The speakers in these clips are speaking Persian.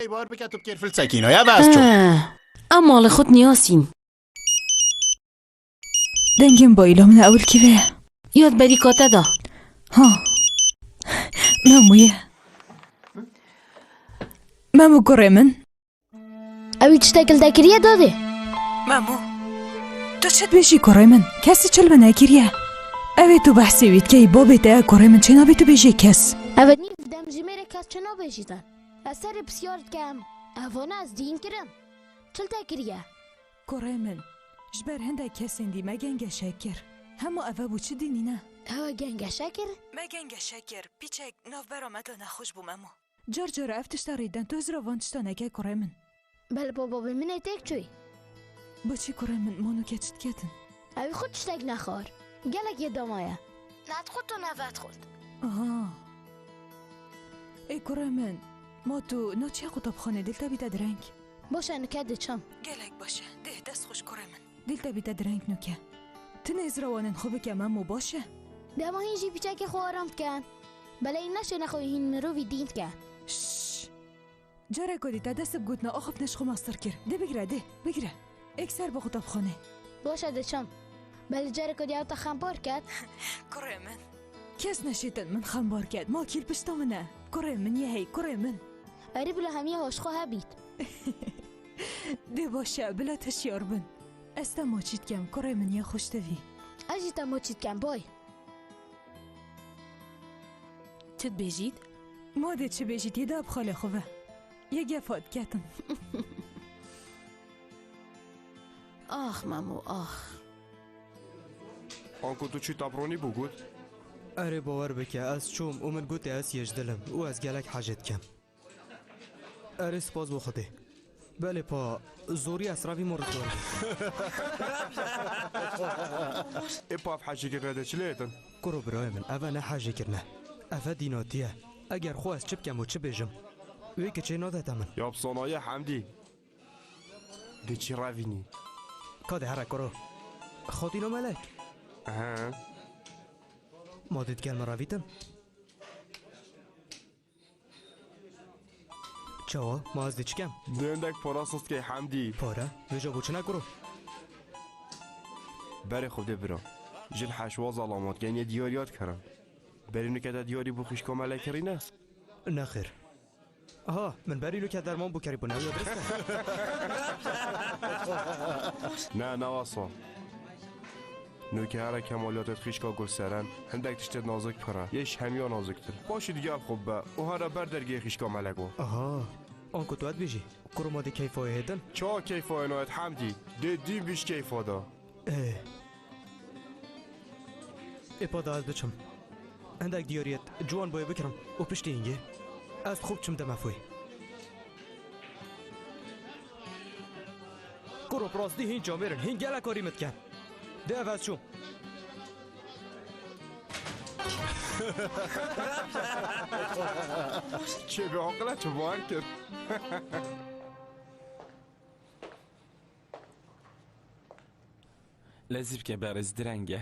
ای بار بکتب کرفل سکینه یا بس اما مال خود نیاسیم دنگم با ایلام اول کیوه یاد بری کاته دا ها مامو گره من اوی چه تکل دکریه داده؟ مامو تو چت بیشی گره من کسی چل من اگریه اوی تو بحثی وید که ای بابیده گره من چه نابی تو بیشی کس اوی نیف دم جمیره کس چه نابیشیدن اثر بسیار کم اوانه از دین کرم چل دکریه گره من جبر هنده کسی دی مگنگ شکر همو اوه بو چه دینی نه اوه گنگه شکر؟ مگنگ شکر پیچک ناف برامده نخوش بو مامو جار جار افتش داریدن تو از رو وانشتا نگه گره من بله بابا به من ایتک چوی با چی گره من مانو کچت کتن اوی خود چتک نخور گلک یه دامایه ند خود تو نوت خود آها ای گره من ما تو نا چه قطب خانه دلتا بیده درنگ باشه نکده چم گلک باشه ده دست خوش گره من دلتا بیده درنگ نوکه تن از روانن خوبه که مامو باشه دما هینجی پیچک خوارمت کن بله این نشه نخوی هین مروی دینت کن شش جاره کدی تا دست بگوتنا آخف نشخو ماستر کر ده بگیره ده بگیره اکسر با قطب خانه باشه ده چم بله جاره کدی او تا خمپار کرد گره من کس نشیتن من خمبار کرد ما کیل پشتا منه گره من یه هی گره من اری بلا همیه هاشخو هبید ده باشه بلا تشیار بن استا ما چیت کم گره من یه خوش دوی اجی تا موچید کن بای چت بیجید؟ ما ده چه بیجید یه داب خاله خوبه یه گفاد کتن آخ مامو آخ آنکو تو چی تابرونی بگود؟ اره باور بکه از چوم و من گوته از یجدلم و از گلک حاجت کم اره سپاس بخوده بله پا زوری اسرافی مورد داره ای پاف حاجی کرده چی لیتن؟ کرو برای من اوه نه حاجه کرنه اوه دیناتیه اگر خو از چه بکم و چه بیجم وی که چه ناده من یا بسانای حمدی دی چی روینی؟ کاده هره کرو خاطینو ملک اه ما دید گل مراویتم چوا ما از دی چکم دندک پراسست که حمدی پاره ویجا بوچه نکرو بری خود برا جل حشواز علامات گنی دیاریات کرم بری نکده دیاری بو خشکا ملک کرینه؟ نه خیر آها من بری که درمان بو کری بو نویا درسته نه نواسا نوکه هر کمالیاتت خیشکا گل سرن هندک تشتت نازک پره یش همیا نازکتر باشی دیگه خوب به او هر بر درگه خیشکا ملکو آها آنکو تو اد بیجی کرو ما دی کیفای هیدن چا کیفا اینایت حمدی دی بیش کیفا دا اپا دا از بچم هندک دیاریت جوان باید بکرم و پشتی اینگه از خوب چم دمفوی کرو پراستی هین جامرن هین گله کاریمت کن ده عوض شم چه به عقله چه باید کرد لازم که برز درنگه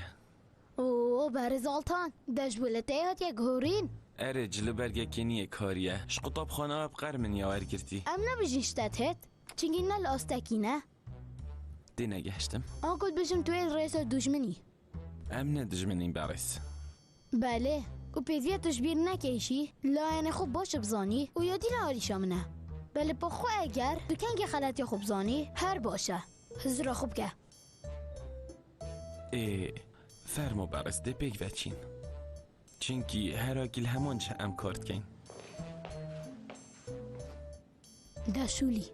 اوه برز آلتان دش بولته هات یک هورین اره جلو برگه کنیه کاریه شقطاب خانه بقر من یاور گرتی ام نبجیشتت هت چنگی نل آستکی نه دی نگهشتم آنکود بشم توی رئیس دشمنی ام ندجمنین برس بله و پیدویه تشبیر نکیشی لاین خوب باش بزانی و یادی نهاری شامنه بله با خو اگر تو کنگ خلطی خوب زانی هر باشه حضور خوب که ای فرمو برس ده بگ و چین چینکی هر آگیل همان چه ام کارت کن دشولی